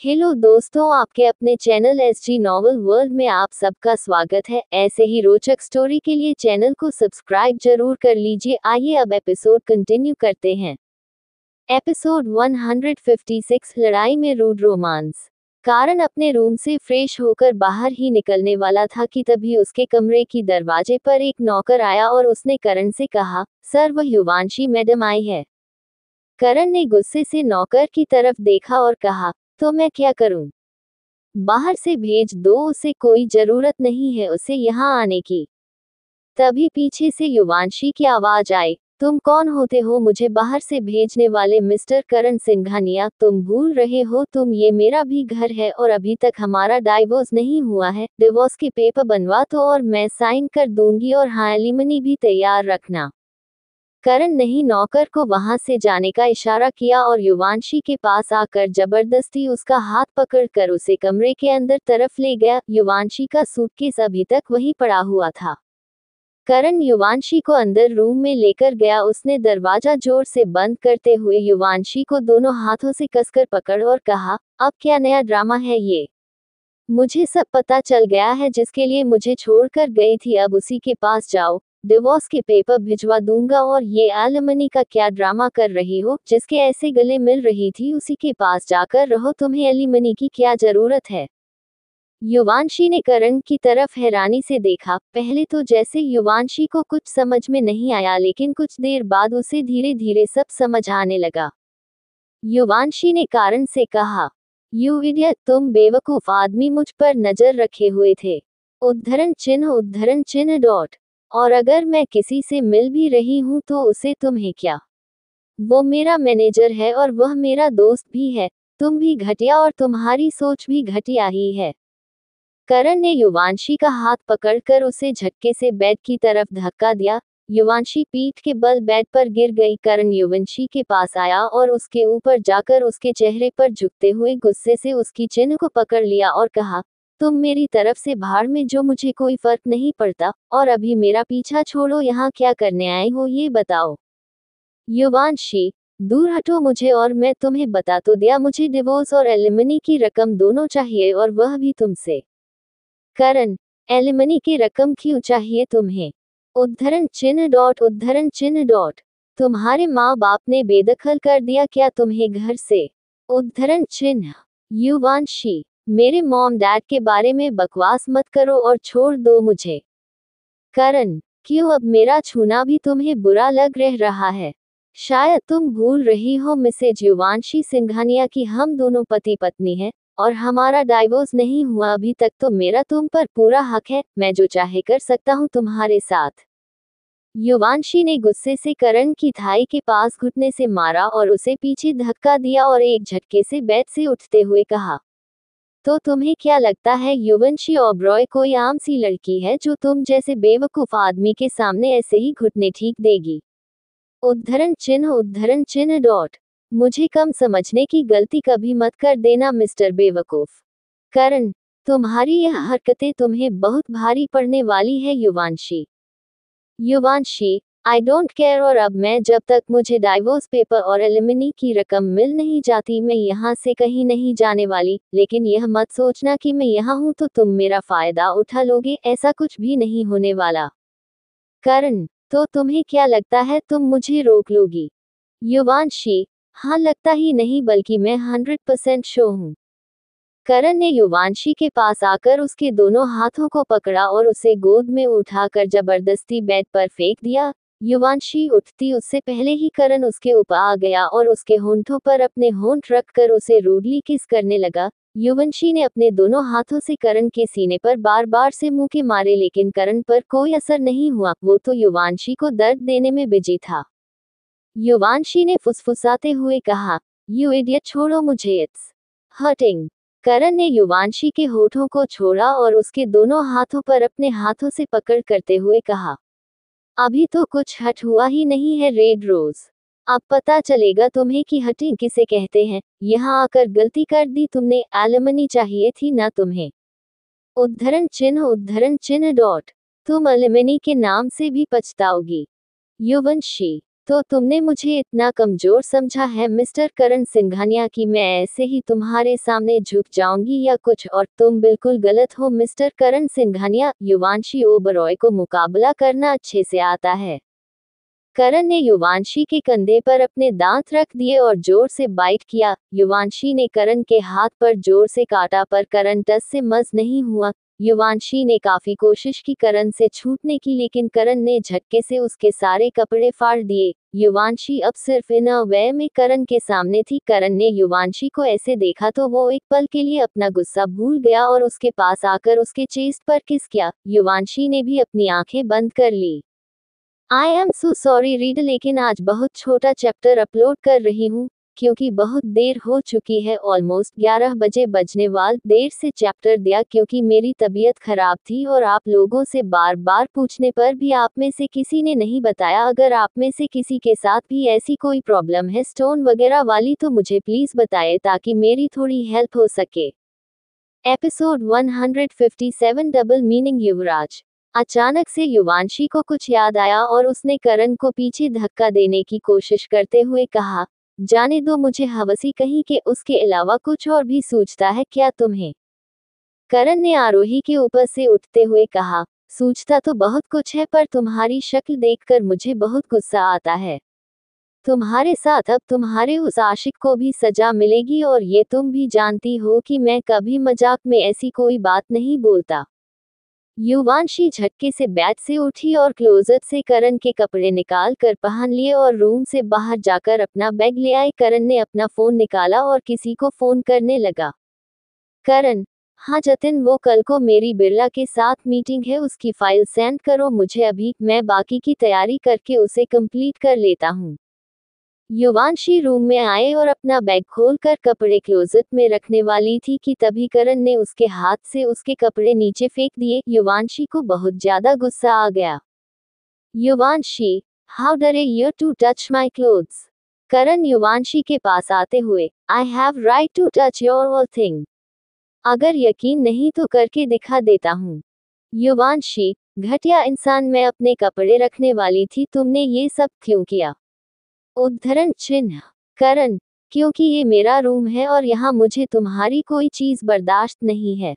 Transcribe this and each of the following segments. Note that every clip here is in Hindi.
हेलो दोस्तों, आपके अपने चैनल एसजी नॉवल वर्ल्ड में आप सबका स्वागत है। ऐसे ही रोचक स्टोरी के लिए चैनल को सब्सक्राइब जरूर कर लीजिए। आइए अब एपिसोड कंटिन्यू करते हैं। एपिसोड 156, लड़ाई में रूड रोमांस। कारण अपने रूम से फ्रेश होकर बाहर ही निकलने वाला था कि तभी उसके कमरे की दरवाजे पर एक नौकर आया और उसने करण से कहा, सर वह युवांशी मैडम आई है। करण ने गुस्से से नौकर की तरफ देखा और कहा, तो मैं क्या करूं? बाहर से भेज दो, उसे कोई जरूरत नहीं है उसे यहाँ आने की। तभी पीछे से युवांशी की आवाज आई, तुम कौन होते हो मुझे बाहर से भेजने वाले? मिस्टर करण सिंघानिया, तुम भूल रहे हो ये मेरा भी घर है और अभी तक हमारा डाइवोर्स नहीं हुआ है। डिवोर्स के पेपर बनवा दो और मैं साइन कर दूंगी, और हाँ, एलिमनी भी तैयार रखना। करण नहीं नौकर को वहां से जाने का इशारा किया और युवांशी के पास आकर जबरदस्ती उसका हाथ पकड़कर उसे कमरे के अंदर तरफ ले गया। युवांशी का सूटकेस अभी तक वहीं पड़ा हुआ था। करण युवांशी को अंदर रूम में लेकर गया। उसने दरवाजा जोर से बंद करते हुए युवांशी को दोनों हाथों से कसकर पकड़ और कहा, अब क्या नया ड्रामा है ये? मुझे सब पता चल गया है। जिसके लिए मुझे छोड़कर गई थी अब उसी के पास जाओ। डिवोर्स के पेपर भिजवा दूंगा। और ये एलिमनी का क्या ड्रामा कर रही हो? जिसके ऐसे गले मिल रही थी उसी के पास जाकर रहो, तुम्हें एलिमनी की क्या जरूरत है? युवांशी ने करण की तरफ हैरानी से देखा। पहले तो जैसे युवांशी को कुछ समझ में नहीं आया, लेकिन कुछ देर बाद उसे धीरे धीरे सब समझ आने लगा। युवांशी ने करण से कहा, यू इडियट, तुम बेवकूफ आदमी, मुझ पर नजर रखे हुए थे। उद्धरण चिन्ह डॉट। और अगर मैं किसी से मिल भी रही हूं तो उसे तुम्हें क्या? वो मेरा मैनेजर है और वह मेरा दोस्त भी है। तुम भी घटिया और तुम्हारी सोच भी घटिया ही है। करण ने युवांशी का हाथ पकड़कर उसे झटके से बेड की तरफ धक्का दिया। युवांशी पीठ के बल बेड पर गिर गई। करण युवांशी के पास आया और उसके ऊपर जाकर उसके चेहरे पर झुकते हुए गुस्से से उसकी चिन्ह को पकड़ लिया और कहा, तुम मेरी तरफ से बाहर में जो, मुझे कोई फर्क नहीं पड़ता। और अभी मेरा पीछा छोड़ो, यहाँ क्या करने आए हो ये बताओ। युवांशी, दूर हटो मुझे, और मैं तुम्हें बता तो दिया, मुझे डिवोर्स और एलिमनी की रकम दोनों चाहिए, और वह भी तुमसे। करण, एलिमनी की रकम क्यों चाहिए तुम्हें? उद्धरण चिन्ह डॉट। तुम्हारे माँ बाप ने बेदखल कर दिया क्या तुम्हें घर से? उद्धरण चिन्ह। युवांशी, मेरे मॉम डैड के बारे में बकवास मत करो और छोड़ दो मुझे। करण, क्यों अब मेरा छूना भी तुम्हें बुरा लग रहा है? शायद तुम भूल रही हो मिसेज युवांशी सिंघानिया की हम दोनों पति पत्नी हैं और हमारा डाइवोर्स नहीं हुआ अभी तक। तो मेरा तुम पर पूरा हक है, मैं जो चाहे कर सकता हूँ तुम्हारे साथ। युवांशी ने गुस्से से करण की थाई के पास घुटने से मारा और उसे पीछे धक्का दिया और एक झटके से बेड से उठते हुए कहा, तो तुम्हें क्या लगता है युवंशी ओबरॉय कोई आम सी लड़की है जो तुम जैसे बेवकूफ आदमी के सामने ऐसे ही घुटने ठीक देगी? उद्धरण चिन्ह डॉट। मुझे कम समझने की गलती कभी मत कर देना मिस्टर बेवकूफ। करण, तुम्हारी यह हरकतें तुम्हें बहुत भारी पड़ने वाली है युवांशी। युवांशी, आई डोंट केयर, और अब मैं जब तक मुझे डाइवोर्स पेपर और एलिमनी की रकम मिल नहीं जाती मैं यहाँ से कहीं नहीं जाने वाली। लेकिन यह मत सोचना कि मैं यहाँ हूँ तो तुम मेरा फायदा उठा लोगे, ऐसा कुछ भी नहीं होने वाला। करण, तो तुम्हें क्या लगता है तुम मुझे रोक लोगी? युवांशी, हाँ, लगता ही नहीं बल्कि मैं 100% श्योर हूँ। करण ने युवांशी के पास आकर उसके दोनों हाथों को पकड़ा और उसे गोद में उठाकर जबरदस्ती बेड पर फेंक दिया। युवांशी उठती उससे पहले ही करण उसके ऊपर आ गया और उसके होंठों पर अपने होंठ रखकर उसे रूडली किस करने लगा। युवांशी ने अपने दोनों हाथों से करण के सीने पर बार बार से मुंह मारे, लेकिन करण पर कोई असर नहीं हुआ। वो तो युवांशी को दर्द देने में बिजी था। युवांशी ने फुसफुसाते हुए कहा, यू इडियट, छोड़ो मुझे, इट्स हर्टिंग। करण ने युवांशी के होठों को छोड़ा और उसके दोनों हाथों पर अपने हाथों से पकड़ करते हुए कहा, अभी तो कुछ हट हुआ ही नहीं है रेड रोज। अब पता चलेगा तुम्हें कि हटिंग किसे कहते हैं। यहाँ आकर गलती कर दी तुमने, एलिमनी चाहिए थी ना तुम्हें। उद्धरण चिन्ह डॉट। तुम एलिमनी के नाम से भी पछताओगी। युवंशी, तो तुमने मुझे इतना कमजोर समझा है मिस्टर करण सिंघानिया कि मैं ऐसे ही तुम्हारे सामने झुक जाऊंगी या कुछ और? तुम बिल्कुल गलत हो मिस्टर करण सिंघानिया, युवांशी ओबरॉय को मुकाबला करना अच्छे से आता है। करण ने युवांशी के कंधे पर अपने दांत रख दिए और जोर से बाइट किया। युवांशी ने करण के हाथ पर जोर से काटा पर करण टस से मस नहीं हुआ। युवांशी ने काफी कोशिश की करण से छूटने की, लेकिन करण ने झटके से उसके सारे कपड़े फाड़ दिए। युवांशी अब सिर्फ इन अ वे में करण के सामने थी। करण ने युवांशी को ऐसे देखा तो वो एक पल के लिए अपना गुस्सा भूल गया और उसके पास आकर उसके चेस्ट पर किस किया। युवांशी ने भी अपनी आंखें बंद कर ली। I am so sorry Reed, लेकिन आज बहुत छोटा चैप्टर अपलोड कर रही हूँ क्योंकि बहुत देर हो चुकी है। ऑलमोस्ट 11 बजे बजने वाल। देर से चैप्टर दिया क्योंकि मेरी तबीयत खराब थी और आप लोगों से बार बार पूछने पर भी आप में से किसी ने नहीं बताया। अगर आप में से किसी के साथ भी ऐसी कोई प्रॉब्लम है स्टोन वगैरह वाली तो मुझे प्लीज बताएं ताकि मेरी थोड़ी हेल्प हो सके। Episode 157 double meaning. युवराज। अचानक से युवांशी को कुछ याद आया और उसने करण को पीछे धक्का देने की कोशिश करते हुए कहा, जाने दो मुझे हवसी कहीं के, उसके अलावा कुछ और भी सूझता है क्या तुम्हें? करण ने आरोही के ऊपर से उठते हुए कहा, सूझता तो बहुत कुछ है पर तुम्हारी शक्ल देखकर मुझे बहुत गुस्सा आता है। तुम्हारे साथ अब तुम्हारे उस आशिक को भी सजा मिलेगी और ये तुम भी जानती हो कि मैं कभी मजाक में ऐसी कोई बात नहीं बोलता। युवांशी झटके से बेड से उठी और क्लोजेट से करण के कपड़े निकाल कर पहन लिए और रूम से बाहर जाकर अपना बैग ले आए। करण ने अपना फोन निकाला और किसी को फोन करने लगा। करण। हाँ जतिन, वो कल को मेरी बिरला के साथ मीटिंग है, उसकी फाइल सेंड करो मुझे अभी, मैं बाकी की तैयारी करके उसे कंप्लीट कर लेता हूँ। युवांशी रूम में आए और अपना बैग खोलकर कपड़े क्लोजेट में रखने वाली थी कि तभी करण ने उसके हाथ से उसके कपड़े नीचे फेंक दिए। युवांशी को बहुत ज्यादा गुस्सा आ गया। Yuvanshi, how dare you to touch my clothes? Karan Yuvanshi के पास आते हुए, I have right to touch your all thing. अगर यकीन नहीं तो करके दिखा देता हूँ। युवांशी, घटिया इंसान, मैं अपने कपड़े रखने वाली थी, तुमने ये सब क्यों किया? उद्धरण चिन्ह। करण, क्योंकि ये मेरा रूम है और यहाँ मुझे तुम्हारी कोई चीज बर्दाश्त नहीं है।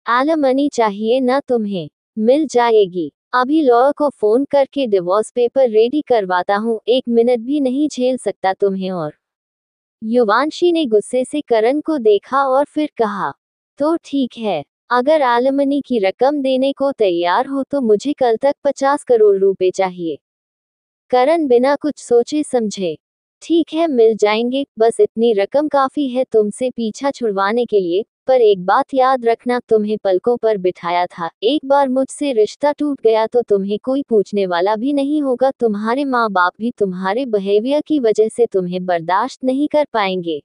एलिमनी चाहिए ना तुम्हें? मिल जाएगी। अभी लॉयर को फोन करके डिवोर्स पेपर रेडी करवाता हूँ, 1 मिनट भी नहीं झेल सकता तुम्हें। और युवांशी ने गुस्से से करण को देखा और फिर कहा, तो ठीक है, अगर एलिमनी की रकम देने को तैयार हो तो मुझे कल तक 50 करोड़ रुपए चाहिए। करण बिना कुछ सोचे समझे, ठीक है मिल जाएंगे, बस इतनी रकम काफी है तुमसे पीछा छुड़वाने के लिए। पर एक बात याद रखना, तुम्हें पलकों पर बिठाया था, एक बार मुझसे रिश्ता टूट गया तो तुम्हें कोई पूछने वाला भी नहीं होगा। तुम्हारे माँ बाप भी तुम्हारे बिहेवियर की वजह से तुम्हें बर्दाश्त नहीं कर पाएंगे।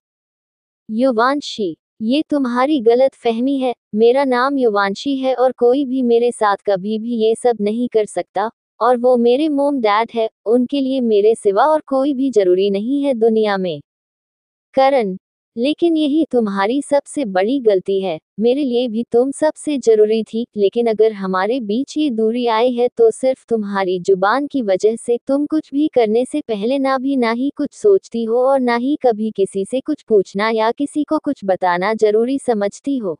युवांशी, ये तुम्हारी गलत फहमी है, मेरा नाम युवांशी है और कोई भी मेरे साथ कभी भी ये सब नहीं कर सकता। और वो मेरे मोम डैड है, उनके लिए मेरे सिवा और कोई भी जरूरी नहीं है दुनिया में। करण, लेकिन यही तुम्हारी सबसे बड़ी गलती है, मेरे लिए भी तुम सबसे जरूरी थी, लेकिन अगर हमारे बीच ये दूरी आई है तो सिर्फ तुम्हारी जुबान की वजह से। तुम कुछ भी करने से पहले ना ही कुछ सोचती हो और ना ही कभी किसी से कुछ पूछना या किसी को कुछ बताना जरूरी समझती हो।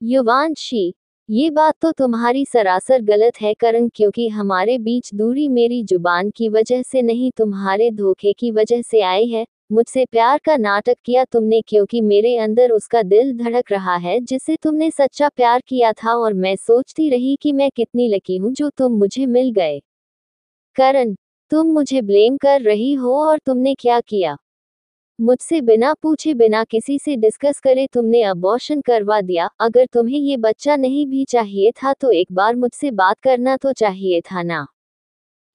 युवांशी, ये बात तो तुम्हारी सरासर गलत है करण, क्योंकि हमारे बीच दूरी मेरी जुबान की वजह से नहीं, तुम्हारे धोखे की वजह से आई है। मुझसे प्यार का नाटक किया तुमने क्योंकि मेरे अंदर उसका दिल धड़क रहा है जिससे तुमने सच्चा प्यार किया था, और मैं सोचती रही कि मैं कितनी लकी हूँ जो तुम मुझे मिल गए। करण, तुम मुझे ब्लेम कर रही हो और तुमने क्या किया? मुझसे बिना पूछे बिना किसी से डिस्कस करे तुमने अबॉर्शन करवा दिया। अगर तुम्हें ये बच्चा नहीं भी चाहिए था तो एक बार मुझसे बात करना तो चाहिए था ना।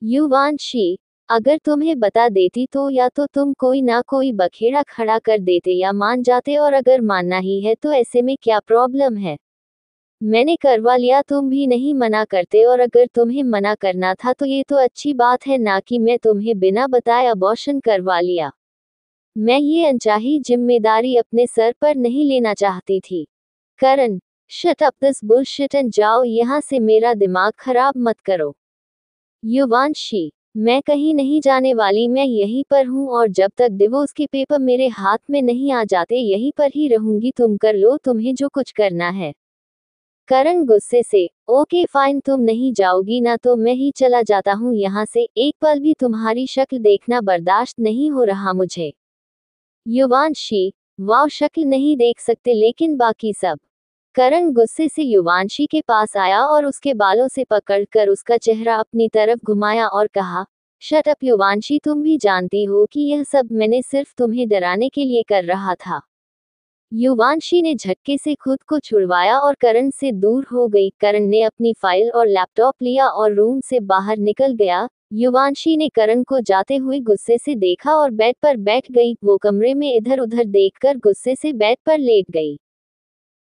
युवांशी, अगर तुम्हें बता देती तो या तो तुम कोई ना कोई बखेड़ा खड़ा कर देते या मान जाते, और अगर मानना ही है तो ऐसे में क्या प्रॉब्लम है? मैंने करवा लिया, तुम भी नहीं मना करते, और अगर तुम्हें मना करना था तो ये तो अच्छी बात है ना कि मैं तुम्हें बिना बताए अबॉर्शन करवा लिया। मैं ये अनचाही जिम्मेदारी अपने सर पर नहीं लेना चाहती थी। Karan, shut up this bullshit and जाओ यहाँ से, मेरा दिमाग खराब मत करो। युवांशी, मैं कहीं नहीं जाने वाली, मैं यहीं पर हूँ और जब तक डिवोर्स के पेपर मेरे हाथ में नहीं आ जाते यहीं पर ही रहूंगी। तुम कर लो तुम्हें जो कुछ करना है। करण गुस्से से, ओके फाइन, तुम नहीं जाओगी ना तो मैं ही चला जाता हूँ यहाँ से, एक पल भी तुम्हारी शक्ल देखना बर्दाश्त नहीं हो रहा मुझे। युवांशी, वाव, शक्ल नहीं देख सकते लेकिन बाकी सब। करण गुस्से से युवांशी के पास आया और उसके बालों से पकड़कर उसका चेहरा अपनी तरफ घुमाया और कहा, शट अप युवांशी, तुम भी जानती हो कि यह सब मैंने सिर्फ तुम्हें डराने के लिए कर रहा था। युवांशी ने झटके से खुद को छुड़वाया और करण से दूर हो गई। करण ने अपनी फाइल और लैपटॉप लिया और रूम से बाहर निकल गया। युवांशी ने करण को जाते हुए गुस्से से देखा और बेड पर बैठ गई। वो कमरे में इधर उधर देखकर गुस्से से बेड पर लेट गई।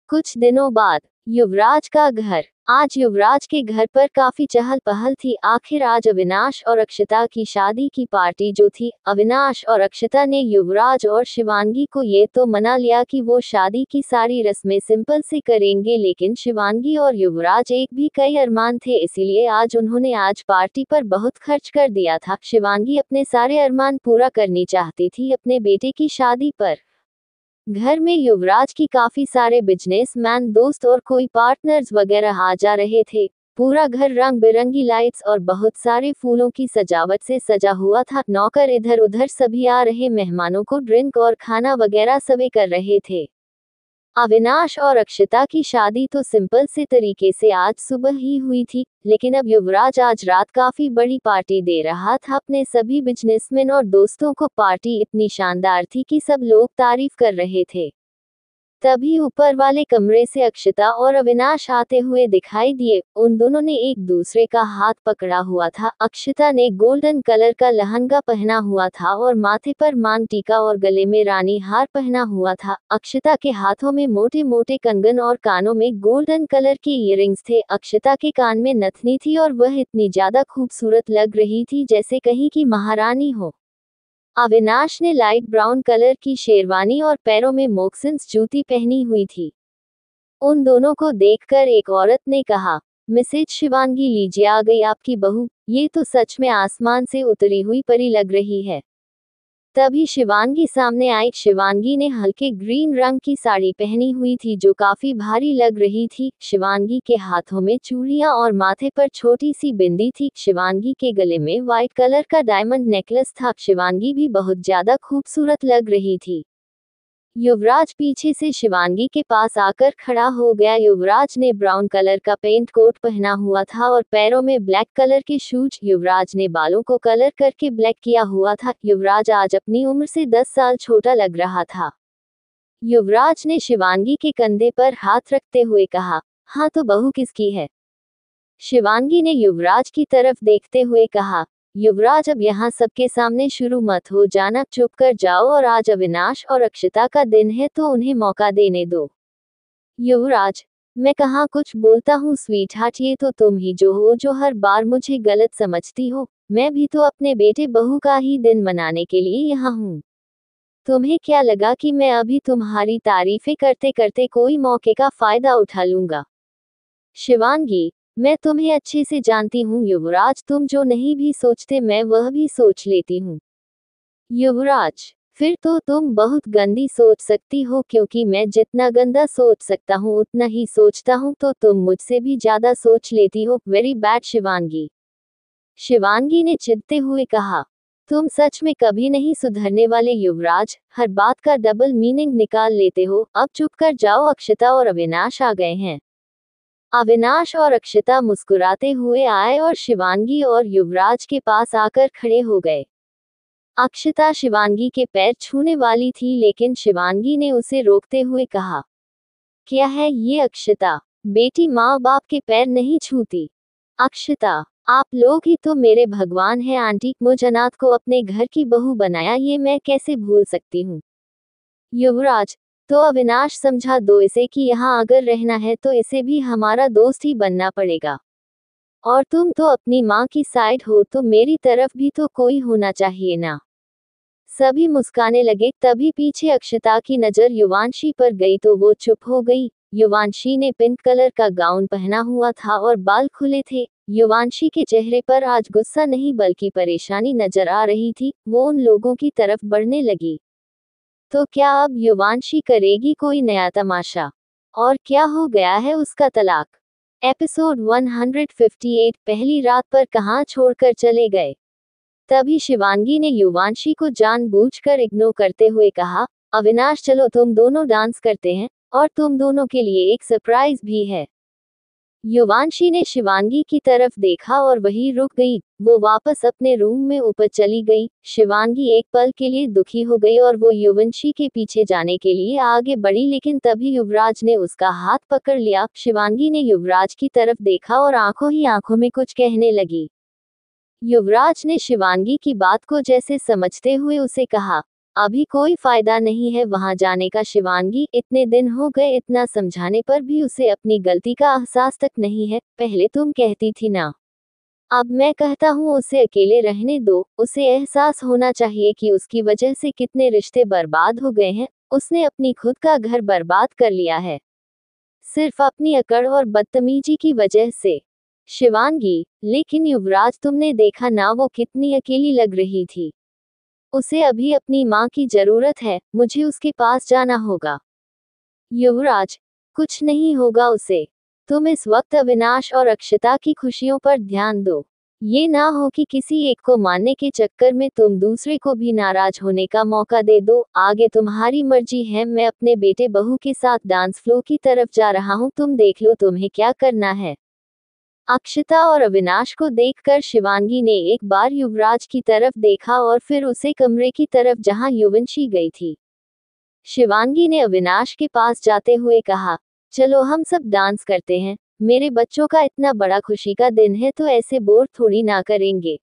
कुछ दिनों बाद युवराज का घर। आज युवराज के घर पर काफी चहल पहल थी। आखिर आज अविनाश और अक्षता की शादी की पार्टी जो थी। अविनाश और अक्षता ने युवराज और शिवांगी को ये तो मना लिया कि वो शादी की सारी रस्में सिंपल से करेंगे, लेकिन शिवांगी और युवराज एक भी कई अरमान थे, इसीलिए आज उन्होंने आज पार्टी पर बहुत खर्च कर दिया था। शिवांगी अपने सारे अरमान पूरा करनी चाहती थी अपने बेटे की शादी पर। घर में युवराज की काफी सारे बिजनेसमैन दोस्त और कोई पार्टनर्स वगैरह आ जा रहे थे। पूरा घर रंग बिरंगी लाइट्स और बहुत सारे फूलों की सजावट से सजा हुआ था। नौकर इधर उधर सभी आ रहे मेहमानों को ड्रिंक और खाना वगैरह सभी कर रहे थे। अविनाश और अक्षता की शादी तो सिंपल से तरीके से आज सुबह ही हुई थी, लेकिन अब युवराज आज रात काफी बड़ी पार्टी दे रहा था अपने सभी बिजनेसमैन और दोस्तों को। पार्टी इतनी शानदार थी कि सब लोग तारीफ कर रहे थे। तभी ऊपर वाले कमरे से अक्षता और अविनाश आते हुए दिखाई दिए। उन दोनों ने एक दूसरे का हाथ पकड़ा हुआ था। अक्षता ने गोल्डन कलर का लहंगा पहना हुआ था और माथे पर मांग टीका और गले में रानी हार पहना हुआ था। अक्षता के हाथों में मोटे मोटे कंगन और कानों में गोल्डन कलर के ईयरिंग्स थे। अक्षता के कान में नथनी थी और वह इतनी ज्यादा खूबसूरत लग रही थी जैसे कहीं की महारानी हो। अविनाश ने लाइट ब्राउन कलर की शेरवानी और पैरों में मोक्सिन्स जूती पहनी हुई थी। उन दोनों को देखकर एक औरत ने कहा, मिसेज शिवांगी, लीजिए आ गई आपकी बहू, ये तो सच में आसमान से उतरी हुई परी लग रही है। तभी शिवांगी सामने आई। शिवांगी ने हल्के ग्रीन रंग की साड़ी पहनी हुई थी जो काफी भारी लग रही थी। शिवांगी के हाथों में चूड़ियां और माथे पर छोटी सी बिंदी थी। शिवांगी के गले में व्हाइट कलर का डायमंड नेकलेस था। शिवांगी भी बहुत ज्यादा खूबसूरत लग रही थी। युवराज पीछे से शिवांगी के पास आकर खड़ा हो गया। युवराज ने ब्राउन कलर का पेंट कोट पहना हुआ था और पैरों में ब्लैक कलर के शूज। युवराज ने बालों को कलर करके ब्लैक किया हुआ था। युवराज आज अपनी उम्र से 10 साल छोटा लग रहा था। युवराज ने शिवांगी के कंधे पर हाथ रखते हुए कहा, हाँ तो बहू किसकी है? शिवांगी ने युवराज की तरफ देखते हुए कहा, युवराज अब यहाँ सबके सामने शुरू मत हो जाना, चुप कर जाओ और आज अविनाश और अक्षता का दिन है तो उन्हें मौका देने दो। युवराज, मैं कहाँ कुछ बोलता हूँ स्वीट हार्ट, ये तो तुम ही जो हो जो हर बार मुझे गलत समझती हो। मैं भी तो अपने बेटे बहू का ही दिन मनाने के लिए यहाँ हूँ। तुम्हें क्या लगा कि मैं अभी तुम्हारी तारीफें करते करते कोई मौके का फायदा उठा लूंगा? शिवांगी, मैं तुम्हें अच्छे से जानती हूँ युवराज, तुम जो नहीं भी सोचते मैं वह भी सोच लेती हूँ। युवराज, फिर तो तुम बहुत गंदी सोच सकती हो, क्योंकि मैं जितना गंदा सोच सकता हूँ उतना ही सोचता हूँ, तो तुम मुझसे भी ज्यादा सोच लेती हो। Very bad Shivangi. शिवांगी ने चिढ़ते हुए कहा, तुम सच में कभी नहीं सुधरने वाले युवराज, हर बात का डबल मीनिंग निकाल लेते हो। अब चुप कर जाओ, अक्षता और अविनाश आ गए हैं। अविनाश और अक्षता मुस्कुराते हुए आए और शिवांगी और युवराज के पास आकर खड़े हो गए। अक्षता शिवांगी के पैर छूने वाली थी, लेकिन शिवांगी ने उसे रोकते हुए कहा, क्या है ये अक्षता, बेटी माँ बाप के पैर नहीं छूती। अक्षता, आप लोग ही तो मेरे भगवान हैं आंटी, मुझ अनाथ को अपने घर की बहू बनाया, ये मैं कैसे भूल सकती हूँ। युवराज, तो अविनाश समझा दो इसे कि यहाँ अगर रहना है तो इसे भी हमारा दोस्त ही बनना पड़ेगा। और तुम तो अपनी माँ की साइड हो, तो मेरी तरफ भी तो कोई होना चाहिए ना। सभी मुस्काने लगे। तभी पीछे अक्षता की नजर युवांशी पर गई तो वो चुप हो गई। युवांशी ने पिंक कलर का गाउन पहना हुआ था और बाल खुले थे। युवांशी के चेहरे पर आज गुस्सा नहीं बल्कि परेशानी नजर आ रही थी। वो उन लोगों की तरफ बढ़ने लगी। तो क्या अब युवांशी करेगी कोई नया तमाशा? और क्या हो गया है उसका तलाक? एपिसोड 158 पहली रात पर कहाँ छोड़कर चले गए? तभी शिवांगी ने युवांशी को जानबूझकर इग्नोर करते हुए कहा, अविनाश चलो तुम दोनों डांस करते हैं, और तुम दोनों के लिए एक सरप्राइज भी है। युवांशी ने शिवांगी की तरफ देखा और वहीं रुक गई। वो वापस अपने रूम में ऊपर चली गई। शिवांगी एक पल के लिए दुखी हो गई और वो युवंशी के पीछे जाने के लिए आगे बढ़ी, लेकिन तभी युवराज ने उसका हाथ पकड़ लिया। शिवांगी ने युवराज की तरफ देखा और आंखों ही आंखों में कुछ कहने लगी। युवराज ने शिवांगी की बात को जैसे समझते हुए उसे कहा, अभी कोई फायदा नहीं है वहां जाने का शिवांगी, इतने दिन हो गए इतना समझाने पर भी उसे अपनी गलती का एहसास तक नहीं है। पहले तुम कहती थी ना, अब मैं कहता हूँ उसे अकेले रहने दो। उसे एहसास होना चाहिए कि उसकी वजह से कितने रिश्ते बर्बाद हो गए हैं। उसने अपनी खुद का घर बर्बाद कर लिया है, सिर्फ अपनी अकड़ और बदतमीजी की वजह से। शिवांगी, लेकिन युवराज तुमने देखा ना वो कितनी अकेली लग रही थी। उसे अभी अपनी माँ की जरूरत है, मुझे उसके पास जाना होगा। युवराज, कुछ नहीं होगा उसे। तुम इस वक्त अविनाश और अक्षता की खुशियों पर ध्यान दो। ये ना हो कि किसी एक को मानने के चक्कर में तुम दूसरे को भी नाराज होने का मौका दे दो। आगे तुम्हारी मर्जी है। मैं अपने बेटे बहू के साथ डांस फ्लो की तरफ जा रहा हूँ, तुम देख लो तुम्हें क्या करना है। अक्षता और अविनाश को देखकर शिवांगी ने एक बार युवराज की तरफ देखा और फिर उसे कमरे की तरफ जहां युवंशी गई थी। शिवांगी ने अविनाश के पास जाते हुए कहा, चलो हम सब डांस करते हैं। मेरे बच्चों का इतना बड़ा खुशी का दिन है तो ऐसे बोर थोड़ी ना करेंगे।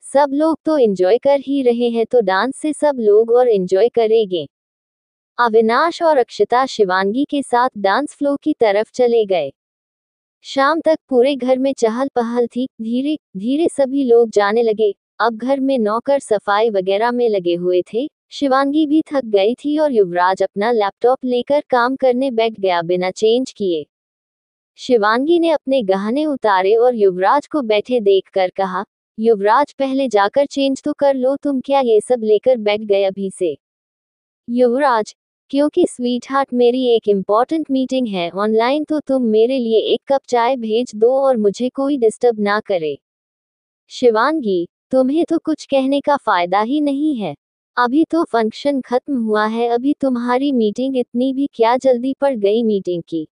सब लोग तो एंजॉय कर ही रहे हैं तो डांस से सब लोग और एंजॉय करेंगे। अविनाश और अक्षता शिवांगी के साथ डांस फ्लो की तरफ चले गए। शाम तक पूरे घर में चहल पहल थी। धीरे धीरे सभी लोग जाने लगे। अब घर में नौकर सफाई वगैरह में लगे हुए थे। शिवांगी भी थक गई थी और युवराज अपना लैपटॉप लेकर काम करने बैठ गया बिना चेंज किए। शिवांगी ने अपने गहने उतारे और युवराज को बैठे देखकर कहा, युवराज पहले जाकर चेंज तो कर लो, तुम क्या ये सब लेकर बैठ गए अभी से? युवराज, क्योंकि स्वीट हार्ट मेरी एक इम्पॉर्टेंट मीटिंग है ऑनलाइन, तो तुम मेरे लिए एक कप चाय भेज दो और मुझे कोई डिस्टर्ब ना करे। शिवांगी, तुम्हें तो कुछ कहने का फायदा ही नहीं है। अभी तो फंक्शन खत्म हुआ है, अभी तुम्हारी मीटिंग इतनी भी क्या जल्दी पड़ गई मीटिंग की?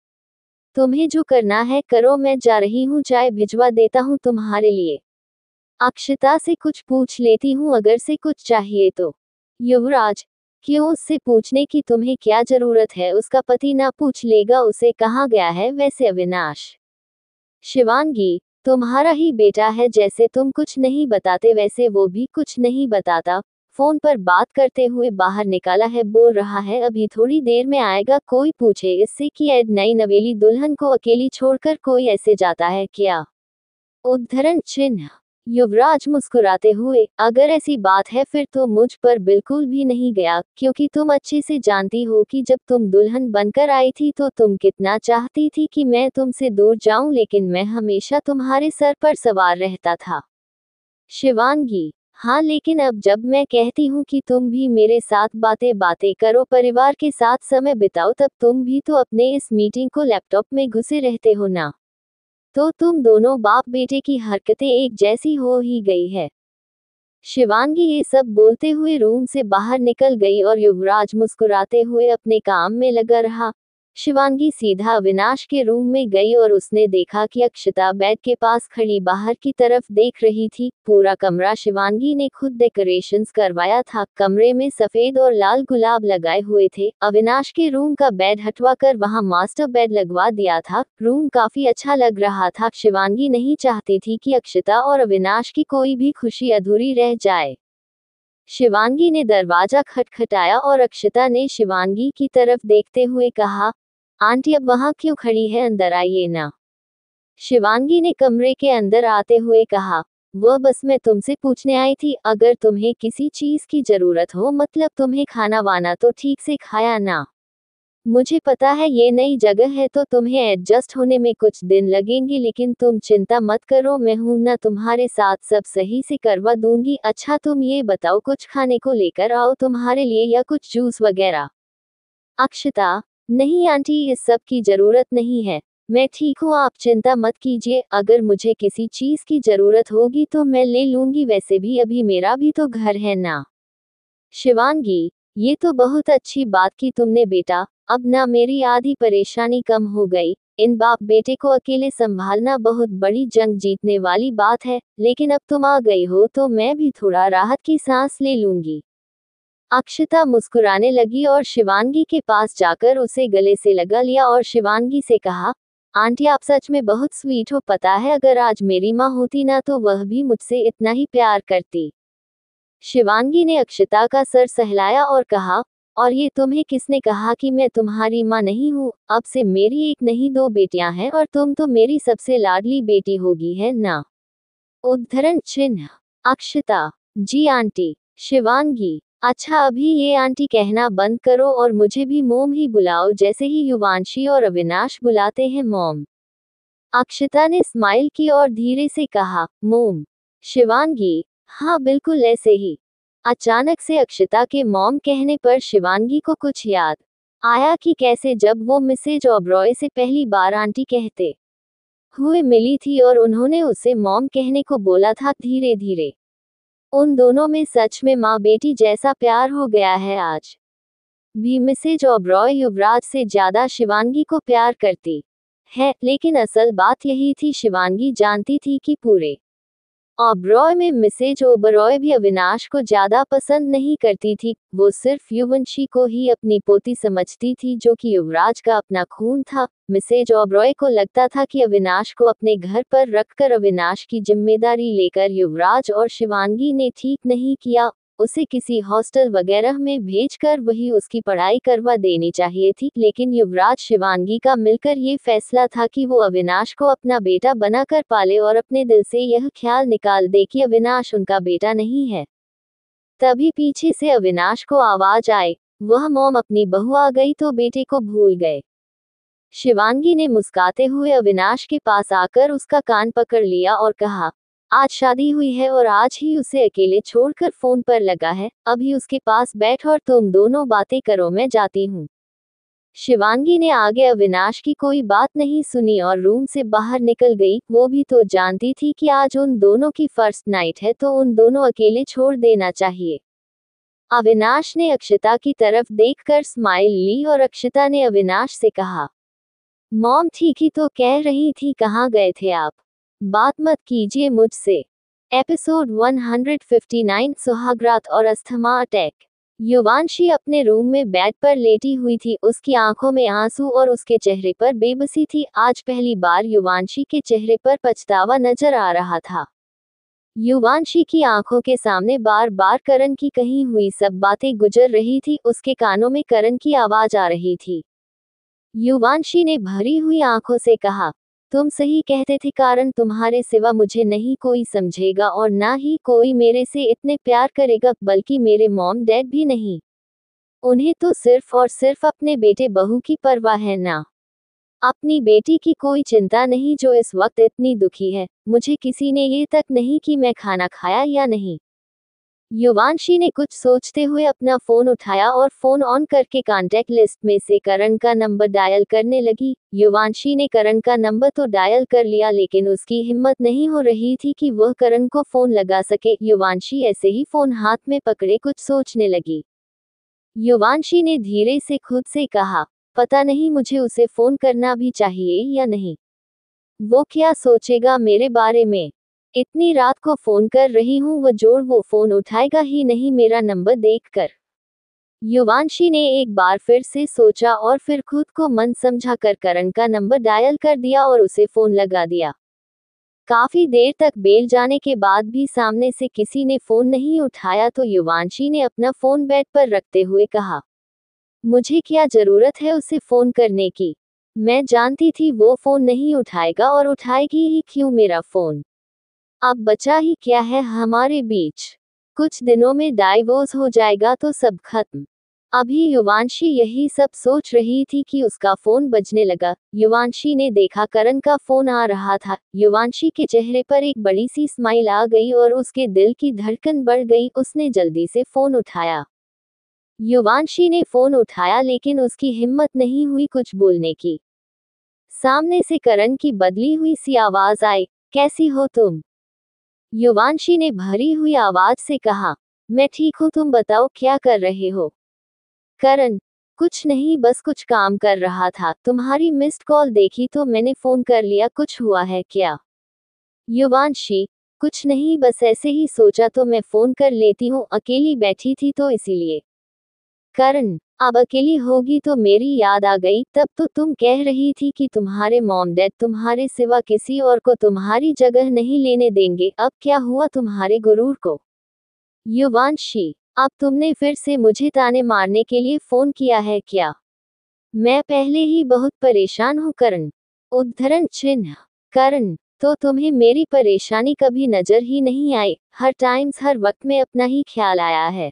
तुम्हें जो करना है करो, मैं जा रही हूँ, चाय भिजवा देता हूँ तुम्हारे लिए। अक्षता से कुछ पूछ लेती हूँ अगर से कुछ चाहिए तो। युवराज, क्यों उससे पूछने की तुम्हें क्या जरूरत है? उसका पति ना पूछ लेगा उसे कहाँ गया है वैसे अविनाश? शिवांगी, तुम्हारा ही बेटा है, जैसे तुम कुछ नहीं बताते वैसे वो भी कुछ नहीं बताता। फोन पर बात करते हुए बाहर निकाला है, बोल रहा है अभी थोड़ी देर में आएगा। कोई पूछे इससे कि ऐड नई नवेली दुल्हन को अकेली छोड़कर कोई ऐसे जाता है क्या? उद्धरण चिन्ह। युवराज मुस्कुराते हुए, अगर ऐसी बात है फिर तो मुझ पर बिल्कुल भी नहीं गया, क्योंकि तुम अच्छे से जानती हो कि जब तुम दुल्हन बनकर आई थी तो तुम कितना चाहती थी कि मैं तुमसे दूर जाऊं, लेकिन मैं हमेशा तुम्हारे सर पर सवार रहता था। शिवांगी, हाँ, लेकिन अब जब मैं कहती हूँ कि तुम भी मेरे साथ बातें बातें करो, परिवार के साथ समय बिताओ, तब तुम भी तो अपने इस मीटिंग को लैपटॉप में घुसे रहते हो ना। तो तुम दोनों बाप बेटे की हरकतें एक जैसी हो ही गई है। शिवांगी ये सब बोलते हुए रूम से बाहर निकल गई और युवराज मुस्कुराते हुए अपने काम में लगा रहा। शिवांगी सीधा अविनाश के रूम में गई और उसने देखा कि अक्षता बेड के पास खड़ी बाहर की तरफ देख रही थी। पूरा कमरा शिवांगी ने खुद डेकोरेशंस करवाया था। कमरे में सफेद और लाल गुलाब लगाए हुए थे। अविनाश के रूम का बेड हटवाकर वहां मास्टर बेड लगवा दिया था। रूम काफी अच्छा लग रहा था। शिवांगी नहीं चाहती थी कि अक्षता और अविनाश की कोई भी खुशी अधूरी रह जाए। शिवांगी ने दरवाजा खटखटाया और अक्षता ने शिवांगी की तरफ देखते हुए कहा, आंटी अब वहां क्यों खड़ी है, अंदर आइए ना। शिवांगी ने कमरे के अंदर आते हुए कहा, वह बस मैं तुमसे पूछने आई थी, अगर तुम्हें किसी चीज की जरूरत हो, मतलब तुम्हें खाना वाना तो ठीक से खाया ना? मुझे पता है ये नई जगह है तो तुम्हें एडजस्ट होने में कुछ दिन लगेंगे, लेकिन तुम चिंता मत करो, मैं हूं ना तुम्हारे साथ, सब सही से करवा दूंगी। अच्छा तुम ये बताओ, कुछ खाने को लेकर आओ तुम्हारे लिए या कुछ जूस वगैरह। अक्षता, नहीं आंटी, इस सब की जरूरत नहीं है, मैं ठीक हूँ, आप चिंता मत कीजिए। अगर मुझे किसी चीज की जरूरत होगी तो मैं ले लूंगी, वैसे भी अभी मेरा भी तो घर है ना। शिवांगी, ये तो बहुत अच्छी बात की तुमने बेटा, अब ना मेरी आधी परेशानी कम हो गई। इन बाप बेटे को अकेले संभालना बहुत बड़ी जंग जीतने वाली बात है, लेकिन अब तुम आ गई हो तो मैं भी थोड़ा राहत की सांस ले लूंगी। अक्षता मुस्कुराने लगी और शिवांगी के पास जाकर उसे गले से लगा लिया और शिवांगी से कहा, आंटी आप सच में बहुत स्वीट हो, पता है अगर आज मेरी माँ होती ना तो वह भी मुझसे इतना ही प्यार करती। शिवांगी ने अक्षता का सर सहलाया और कहा, और ये तुम्हें किसने कहा कि मैं तुम्हारी माँ नहीं हूँ, अब से मेरी एक नहीं दो बेटियां हैं और तुम तो मेरी सबसे लाडली बेटी होगी, है ना। उद्धरण चिन्ह। अक्षता, जी आंटी। शिवांगी, अच्छा अभी ये आंटी कहना बंद करो और मुझे भी मोम ही बुलाओ, जैसे ही युवांशी और अविनाश बुलाते हैं मॉम। अक्षता ने स्माइल की और धीरे से कहा, मोम। शिवांगी, हाँ बिल्कुल ऐसे ही। अचानक से अक्षता के मॉम कहने पर शिवांगी को कुछ याद आया कि कैसे जब वो मिसेज ओबरॉय से पहली बार आंटी कहते हुए मिली थी और उन्होंने उसे मॉम कहने को बोला था। धीरे धीरे उन दोनों में सच में माँ बेटी जैसा प्यार हो गया है। आज भी मिसेज ओबरॉय युवराज से ज्यादा शिवांगी को प्यार करती है, लेकिन असल बात यही थी, शिवांगी जानती थी कि पूरे ओबरॉय में मिसेज ओबरॉय भी अविनाश को ज्यादा पसंद नहीं करती थी, वो सिर्फ युवंशी को ही अपनी पोती समझती थी जो कि युवराज का अपना खून था। मिसेज ओबरॉय को लगता था कि अविनाश को अपने घर पर रखकर अविनाश की जिम्मेदारी लेकर युवराज और शिवांगी ने ठीक नहीं किया, उसे किसी हॉस्टल वगैरह में भेजकर वही उसकी पढ़ाई करवा देनी चाहिए थी। लेकिन युवराज शिवांगी का मिलकर ये फैसला था कि वो अविनाश को अपना बेटा बनाकर पाले और अपने दिल से यह ख्याल निकाल दे कि अविनाश उनका बेटा नहीं है। तभी पीछे से अविनाश को आवाज आए, वह मॉम अपनी बहू आ गई तो बेटे को भूल गए। शिवांगी ने मुस्कुराते हुए अविनाश के पास आकर उसका कान पकड़ लिया और कहा, आज शादी हुई है और आज ही उसे अकेले छोड़कर फोन पर लगा है, अभी उसके पास बैठ और तुम दोनों बातें करो, मैं जाती हूँ। शिवांगी ने आगे अविनाश की कोई बात नहीं सुनी और रूम से बाहर निकल गई। वो भी तो जानती थी कि आज उन दोनों की फर्स्ट नाइट है तो उन दोनों अकेले छोड़ देना चाहिए। अविनाश ने अक्षता की तरफ देखकर स्माइल ली और अक्षता ने अविनाश से कहा, मॉम ठीक ही तो कह रही थी, कहाँ गए थे आप, बात मत कीजिए मुझसे। एपिसोड 159 सुहागरात और अस्थमा अटैक। युवांशी अपने रूम में बेड पर लेटी हुई थी, उसकी आंखों में आंसू और उसके चेहरे पर बेबसी थी। आज पहली बार युवांशी के चेहरे पर पछतावा नजर आ रहा था। युवांशी की आंखों के सामने बार बार करण की कही हुई सब बातें गुजर रही थी, उसके कानों में करण की आवाज आ रही थी। युवांशी ने भरी हुई आंखों से कहा, तुम सही कहते थे कारण, तुम्हारे सिवा मुझे नहीं कोई समझेगा और ना ही कोई मेरे से इतने प्यार करेगा, बल्कि मेरे मॉम डैड भी नहीं। उन्हें तो सिर्फ और सिर्फ अपने बेटे बहू की परवाह है ना। अपनी बेटी की कोई चिंता नहीं जो इस वक्त इतनी दुखी है। मुझे किसी ने ये तक नहीं कि मैं खाना खाया या नहीं। युवांशी ने कुछ सोचते हुए अपना फोन उठाया और फोन ऑन करके कॉन्टैक्ट लिस्ट में से करण का नंबर डायल करने लगी। युवांशी ने करण का नंबर तो डायल कर लिया, लेकिन उसकी हिम्मत नहीं हो रही थी कि वह करण को फोन लगा सके। युवांशी ऐसे ही फोन हाथ में पकड़े कुछ सोचने लगी। युवांशी ने धीरे से खुद से कहा, पता नहीं मुझे उसे फोन करना भी चाहिए या नहीं। वो क्या सोचेगा मेरे बारे में, इतनी रात को फोन कर रही हूँ, वो फोन उठाएगा ही नहीं मेरा नंबर देखकर। युवांशी ने एक बार फिर से सोचा और फिर खुद को मन समझा कर करण का नंबर डायल कर दिया और उसे फोन लगा दिया। काफी देर तक बेल जाने के बाद भी सामने से किसी ने फोन नहीं उठाया तो युवांशी ने अपना फोन बेड पर रखते हुए कहा, मुझे क्या जरूरत है उसे फोन करने की, मैं जानती थी वो फोन नहीं उठाएगा और उठाएगी ही क्यों मेरा फोन। अब बचा ही क्या है हमारे बीच, कुछ दिनों में डाइवोर्स हो जाएगा तो सब खत्म। अभी युवांशी यही सब सोच रही थी कि उसका फोन बजने लगा। युवांशी ने देखा करण का फोन आ रहा था। युवांशी के चेहरे पर एक बड़ी सी स्माइल आ गई और उसके दिल की धड़कन बढ़ गई। उसने जल्दी से फोन उठाया। युवांशी ने फोन उठाया लेकिन उसकी हिम्मत नहीं हुई कुछ बोलने की। सामने से करण की बदली हुई सी आवाज आई, कैसी हो तुम? युवांशी ने भरी हुई आवाज से कहा, मैं ठीक हूँ, तुम बताओ क्या कर रहे हो? करण, कुछ नहीं, बस कुछ काम कर रहा था, तुम्हारी मिस्ड कॉल देखी तो मैंने फोन कर लिया, कुछ हुआ है क्या? युवांशी, कुछ नहीं, बस ऐसे ही सोचा तो मैं फोन कर लेती हूँ, अकेली बैठी थी तो इसीलिए। करण, अब अकेली होगी तो मेरी याद आ गई, तब तो तुम कह रही थी कि तुम्हारे मॉम डैड तुम्हारे सिवा किसी और को तुम्हारी जगह नहीं लेने देंगे, अब क्या हुआ तुम्हारे गुरूर को? युवांशी, अब तुमने फिर से मुझे ताने मारने के लिए फोन किया है क्या? मैं पहले ही बहुत परेशान हूँ करण। उद्धरण चिन्ह। करण, तो तुम्हें मेरी परेशानी कभी नजर ही नहीं आई, हर टाइम्स हर वक्त में अपना ही ख्याल आया है।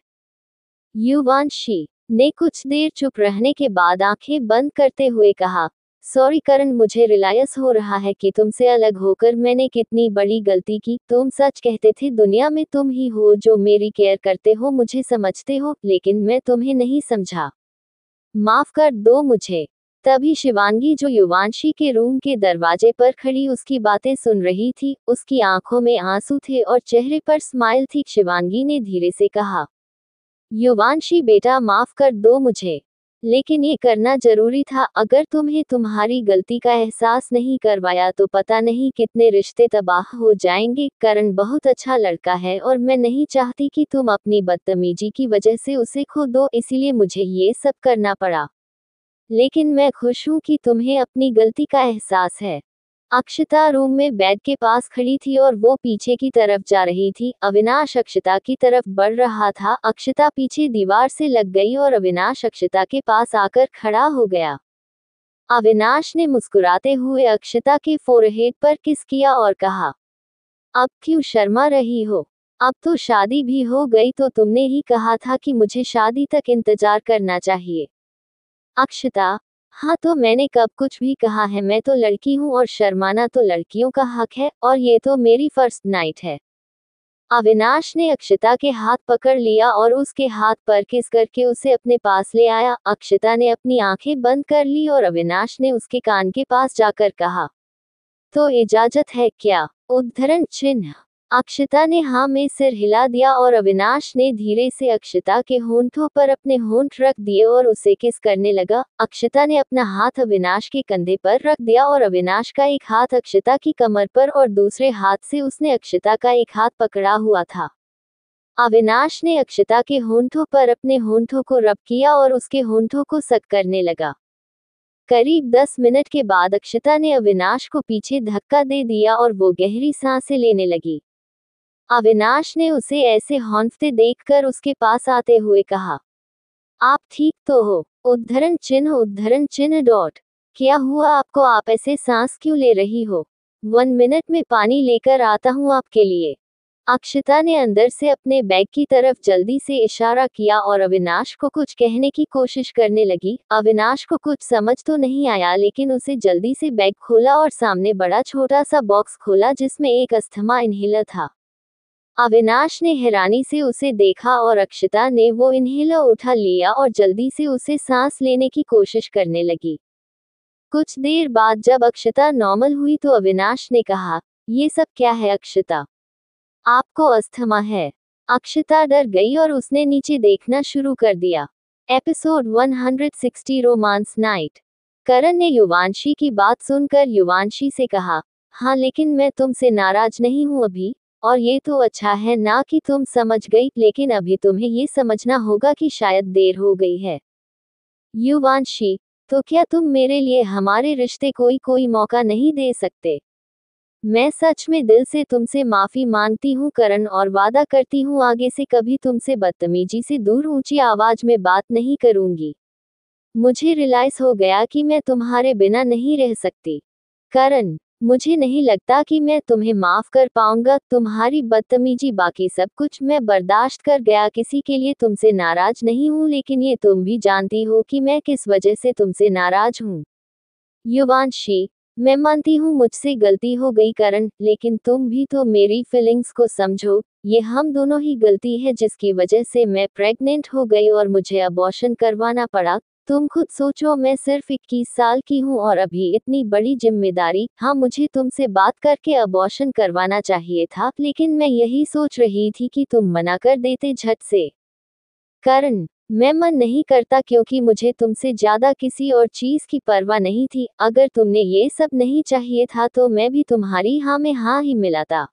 युवांशी ने कुछ देर चुप रहने के बाद आंखें बंद करते हुए कहा, सॉरी करण, मुझे रिलायस हो रहा है कि तुमसे अलग होकर मैंने कितनी बड़ी गलती की। तुम सच कहते थे दुनिया में तुम ही हो जो मेरी केयर करते हो, मुझे समझते हो, लेकिन मैं तुम्हें नहीं समझा। माफ कर दो मुझे। तभी शिवांगी, जो युवांशी के रूम के दरवाजे पर खड़ी उसकी बातें सुन रही थी, उसकी आंखों में आंसू थे और चेहरे पर स्माइल थी। शिवांगी ने धीरे से कहा, युवांशी बेटा, माफ कर दो मुझे, लेकिन ये करना जरूरी था। अगर तुम्हें तुम्हारी गलती का एहसास नहीं करवाया तो पता नहीं कितने रिश्ते तबाह हो जाएंगे। करण बहुत अच्छा लड़का है और मैं नहीं चाहती कि तुम अपनी बदतमीजी की वजह से उसे खो दो, इसीलिए मुझे ये सब करना पड़ा। लेकिन मैं खुश हूँ कि तुम्हें अपनी गलती का एहसास है। अक्षता रूम में बेड के पास खड़ी थी और वो पीछे की तरफ जा रही थी। अविनाश अक्षता की तरफ बढ़ रहा था। अक्षता पीछे दीवार से लग गई और अविनाश अक्षता के पास आकर खड़ा हो गया। अविनाश ने मुस्कुराते हुए अक्षता के फोरहेड पर किस किया और कहा, अब क्यों शर्मा रही हो? अब तो शादी भी हो गई, तो तुमने ही कहा था कि मुझे शादी तक इंतजार करना चाहिए। अक्षता, हाँ तो मैंने कब कुछ भी कहा है? मैं तो लड़की हूँ और शर्माना तो लड़कियों का हक है, और ये तो मेरी फर्स्ट नाइट है। अविनाश ने अक्षता के हाथ पकड़ लिया और उसके हाथ पर किस करके उसे अपने पास ले आया। अक्षता ने अपनी आंखें बंद कर ली और अविनाश ने उसके कान के पास जाकर कहा, तो इजाजत है क्या? उद्धरण चिन्ह। अक्षता ने हाँ में सिर हिला दिया और अविनाश ने धीरे से अक्षता के होंठों पर अपने होंठ रख दिए और उसे किस करने लगा। अक्षता ने अपना हाथ अविनाश के कंधे पर रख दिया और अविनाश का एक हाथ अक्षता की कमर पर और दूसरे हाथ से उसने अक्षता का एक हाथ पकड़ा हुआ था। अविनाश ने अक्षता के होंठों पर अपने होंठों को रब किया और उसके होंठों को सक करने लगा। करीब 10 मिनट के बाद अक्षता ने अविनाश को पीछे धक्का दे दिया और वो गहरी सांसें लेने लगी। अविनाश ने उसे ऐसे हौंफते देखकर उसके पास आते हुए कहा, आप ठीक तो हो? उद्धरण चिन्ह डॉट। क्या हुआ आपको? आप ऐसे सांस क्यों ले रही हो? 1 मिनट में पानी लेकर आता हूँ आपके लिए। अक्षता ने अंदर से अपने बैग की तरफ जल्दी से इशारा किया और अविनाश को कुछ कहने की कोशिश करने लगी। अविनाश को कुछ समझ तो नहीं आया, लेकिन उसे जल्दी से बैग खोला और सामने बड़ा छोटा सा बॉक्स खोला जिसमें एक अस्थमा इनहेलर था। अविनाश ने हैरानी से उसे देखा और अक्षता ने वो इनहेलर उठा लिया और जल्दी से उसे सांस लेने की कोशिश करने लगी। कुछ देर बाद जब अक्षता नॉर्मल हुई तो अविनाश ने कहा, ये सब क्या है अक्षता? आपको अस्थमा है? अक्षता डर गई और उसने नीचे देखना शुरू कर दिया। Episode 160 romance night. करण ने युवांशी की बात सुनकर युवांशी से कहा, हाँ लेकिन मैं तुमसे नाराज नहीं हूँ अभी, और ये तो अच्छा है ना कि तुम समझ गई, लेकिन अभी तुम्हें ये समझना होगा कि शायद देर हो गई है। युवांशी, तो क्या तुम मेरे लिए हमारे रिश्ते कोई मौका नहीं दे सकते? मैं सच में दिल से तुमसे माफी मांगती हूँ करण, और वादा करती हूँ आगे से कभी तुमसे बदतमीजी से दूर ऊंची आवाज में बात नहीं करूंगी। मुझे रियलाइज हो गया कि मैं तुम्हारे बिना नहीं रह सकती। करण, मुझे नहीं लगता कि मैं तुम्हें माफ कर पाऊंगा। तुम्हारी बदतमीजी, बाकी सब कुछ मैं बर्दाश्त कर गया। किसी के लिए तुमसे नाराज नहीं हूँ, लेकिन ये तुम भी जानती हो कि मैं किस वजह से तुमसे नाराज हूँ। युवांशी, मैं मानती हूँ मुझसे गलती हो गई करण, लेकिन तुम भी तो मेरी फीलिंग्स को समझो। ये हम दोनों ही गलती है जिसकी वजह से मैं प्रेग्नेंट हो गई और मुझे अबॉर्शन करवाना पड़ा। तुम खुद सोचो, मैं सिर्फ 21 साल की हूँ और अभी इतनी बड़ी जिम्मेदारी। हाँ, मुझे तुमसे बात करके अबॉर्शन करवाना चाहिए था, लेकिन मैं यही सोच रही थी कि तुम मना कर देते झट से। करण, मैं मन नहीं करता क्योंकि मुझे तुमसे ज्यादा किसी और चीज की परवाह नहीं थी। अगर तुमने ये सब नहीं चाहिए था तो मैं भी तुम्हारी हाँ में हाँ ही मिलाता।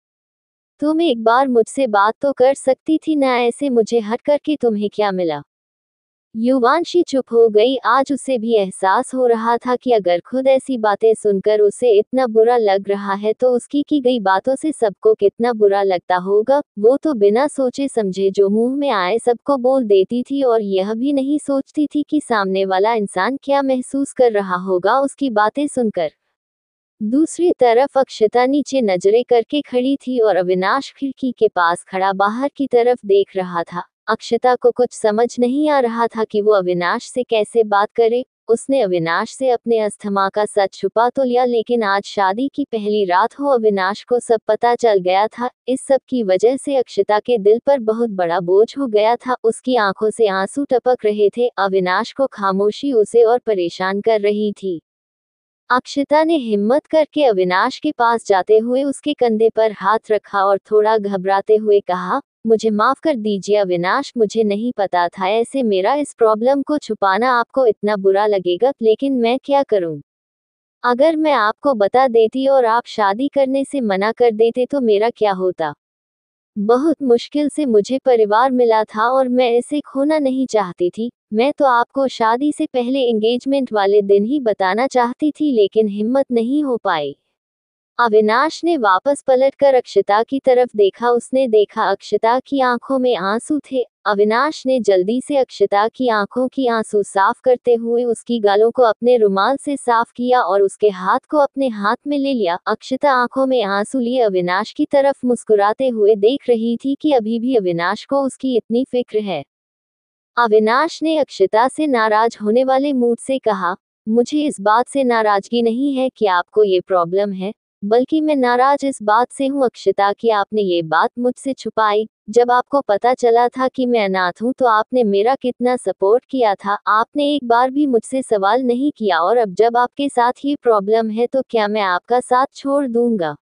तुम एक बार मुझसे बात तो कर सकती थी ना, ऐसे मुझे हट करके तुम्हें क्या मिला। युवांशी चुप हो गई। आज उसे भी एहसास हो रहा था कि अगर खुद ऐसी बातें सुनकर उसे इतना बुरा लग रहा है तो उसकी की गई बातों से सबको कितना बुरा लगता होगा। वो तो बिना सोचे समझे जो मुंह में आए सबको बोल देती थी और यह भी नहीं सोचती थी कि सामने वाला इंसान क्या महसूस कर रहा होगा उसकी बातें सुनकर। दूसरी तरफ अक्षता नीचे नजरें करके खड़ी थी और अविनाश खिड़की के पास खड़ा बाहर की तरफ देख रहा था। अक्षता को कुछ समझ नहीं आ रहा था कि वो अविनाश से कैसे बात करे। उसने अविनाश से अपने अस्थमा का सच छुपा तो लिया, लेकिन आज शादी की पहली रात हो, अविनाश को सब पता चल गया था। इस सब की वजह से अक्षता के दिल पर बहुत बड़ा बोझ हो गया था। उसकी आंखों से आंसू टपक रहे थे। अविनाश को खामोशी उसे और परेशान कर रही थी। अक्षता ने हिम्मत करके अविनाश के पास जाते हुए उसके कंधे पर हाथ रखा और थोड़ा घबराते हुए कहा, मुझे माफ कर दीजिए अविनाश, मुझे नहीं पता था ऐसे मेरा इस प्रॉब्लम को छुपाना आपको इतना बुरा लगेगा, लेकिन मैं क्या करूं? अगर मैं आपको बता देती और आप शादी करने से मना कर देते तो मेरा क्या होता? बहुत मुश्किल से मुझे परिवार मिला था और मैं इसे खोना नहीं चाहती थी। मैं तो आपको शादी से पहले एंगेजमेंट वाले दिन ही बताना चाहती थी, लेकिन हिम्मत नहीं हो पाई। अविनाश ने वापस पलटकर अक्षता की तरफ देखा। उसने देखा अक्षता की आंखों में आंसू थे। अविनाश ने जल्दी से अक्षता की आंखों की आंसू साफ करते हुए उसकी गालों को अपने रुमाल से साफ किया और उसके हाथ को अपने हाथ में ले लिया। अक्षता आंखों में आंसू लिए अविनाश की तरफ मुस्कुराते हुए देख रही थी कि अभी भी अविनाश को उसकी इतनी फिक्र है। अविनाश ने अक्षता से नाराज होने वाले मूड से कहा, मुझे इस बात से नाराजगी नहीं है कि आपको ये प्रॉब्लम है, बल्कि मैं नाराज इस बात से हूँ अक्षता कि आपने ये बात मुझसे छुपाई। जब आपको पता चला था कि मैं अनाथ हूँ तो आपने मेरा कितना सपोर्ट किया था। आपने एक बार भी मुझसे सवाल नहीं किया, और अब जब आपके साथ ये प्रॉब्लम है तो क्या मैं आपका साथ छोड़ दूंगा?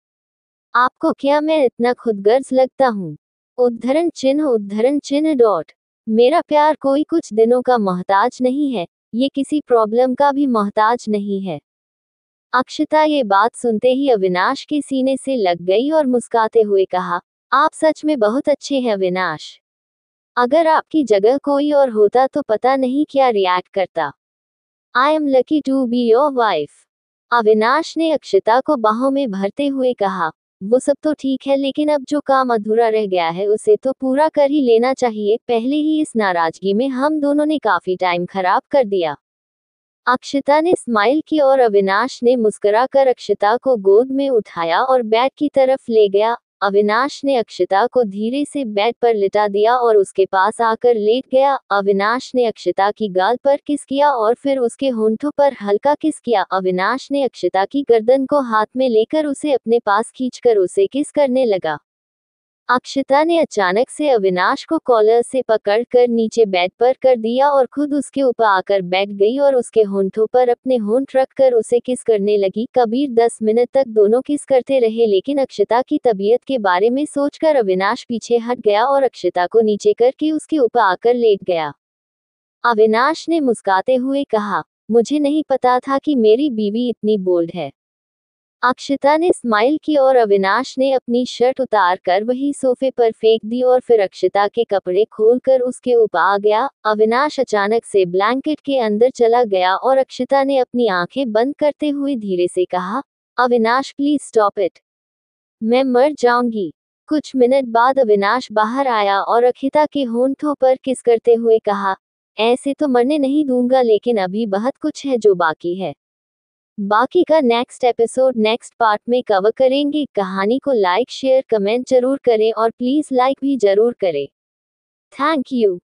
आपको क्या मैं इतना खुदगर्ज लगता हूँ? उद्धरण चिन्ह डॉट। मेरा प्यार कोई कुछ दिनों का मोहताज नहीं है, ये किसी प्रॉब्लम का भी मोहताज नहीं है। अक्षता ये बात सुनते ही अविनाश के सीने से लग गई और मुस्कुराते हुए कहा, आप सच में बहुत अच्छे हैं अविनाश। अगर आपकी जगह कोई और होता तो पता नहीं क्या रिएक्ट करता। I am lucky to be your wife. Avinash ने अक्षता को बाहों में भरते हुए कहा, वो सब तो ठीक है, लेकिन अब जो काम अधूरा रह गया है उसे तो पूरा कर ही लेना चाहिए। पहले ही इस नाराजगी में हम दोनों ने काफी टाइम खराब कर दिया। अक्षता ने स्माइल की और अविनाश ने मुस्कुराकर अक्षता को गोद में उठाया और बेड की तरफ ले गया। अविनाश ने अक्षता को धीरे से बेड पर लिटा दिया और उसके पास आकर लेट गया। अविनाश ने अक्षता की गाल पर किस किया और फिर उसके होंठों पर हल्का किस किया। अविनाश ने अक्षता की गर्दन को हाथ में लेकर उसे अपने पास खींचकर उसे किस करने लगा। अक्षता ने अचानक से अविनाश को कॉलर से पकड़कर नीचे बेड पर कर दिया और खुद उसके ऊपर आकर बैठ गई और उसके होंठों पर अपने होंठ रखकर उसे किस करने लगी। कबीर 10 मिनट तक दोनों किस करते रहे, लेकिन अक्षता की तबीयत के बारे में सोचकर अविनाश पीछे हट गया और अक्षता को नीचे करके उसके ऊपर आकर लेट गया। अविनाश ने मुस्कुराते हुए कहा, मुझे नहीं पता था कि मेरी बीवी इतनी बोल्ड है। अक्षता ने स्माइल की और अविनाश ने अपनी शर्ट उतार कर वही सोफे पर फेंक दी और फिर अक्षता के कपड़े खोलकर उसके ऊपर आ गया। अविनाश अचानक से ब्लैंकेट के अंदर चला गया और अक्षता ने अपनी आंखें बंद करते हुए धीरे से कहा, अविनाश प्लीज स्टॉप इट, मैं मर जाऊंगी। कुछ मिनट बाद अविनाश बाहर आया और अक्षता के होंठों पर किस करते हुए कहा, ऐसे तो मरने नहीं दूंगा, लेकिन अभी बहुत कुछ है जो बाकी है। बाकी का नेक्स्ट एपिसोड नेक्स्ट पार्ट में कवर करेंगे। कहानी को लाइक शेयर कमेंट जरूर करें और प्लीज लाइक भी जरूर करें। Thank you.